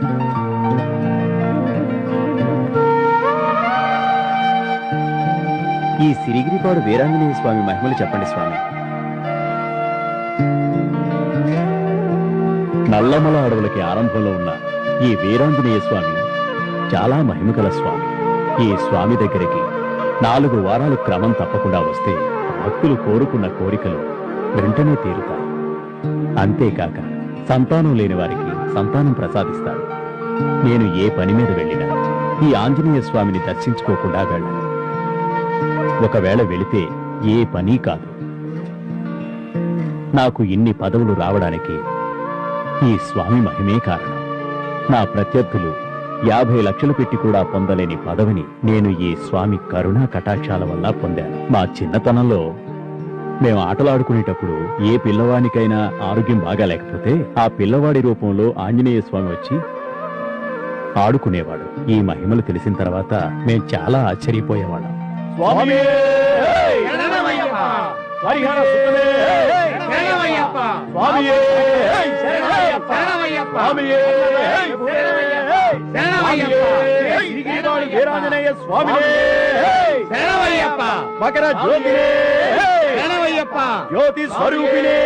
ఈ సిరిగిరిపాడు వీరాంజనేయ స్వామి మహిమలు చెప్పండి స్వామి. నల్లమల అడవులకి ఆరంభంలో ఉన్న ఈ వీరాంజనేయ స్వామి చాలా మహిమగల స్వామి. ఈ స్వామి దగ్గరికి 4 వారాలు క్రమం తప్పకుండా వస్తే భక్తులు కోరుకున్న కోరికలు వెంటనే తీరుతాయి. అంతేకాక సంతానం లేని వారికి సంతానం ప్రసాదిస్తాడు. నేను ఏ పని మీద వెళ్ళినా ఈ ఆంజనేయ స్వామిని దర్శించుకోకుండా వెళ్ళను. ఒకవేళ వెళితే ఏ పని కాదు. నాకు ఇన్ని పదవులు రావడానికి ఈ స్వామి మహిమే కారణం. నా ప్రత్యర్థులు 50 లక్షలు పెట్టి కూడా పొందలేని పదవిని నేను ఈ స్వామి కరుణా కటాక్షాల వల్ల పొందాను. మా చిన్నతనంలో మేము ఆటలాడుకునేటప్పుడు ఏ పిల్లవానికైనా ఆరోగ్యం బాగాలేకపోతే ఆ పిల్లవాడి రూపంలో ఆంజనేయ స్వామి వచ్చి ఆడుకునేవాడు. ఈ మహిమలు తెలిసిన తర్వాత మేం చాలా ఆశ్చర్యపోయేవాళ్ళం. మకర జ్యోతి జ్యోతి స్వరూపిణే.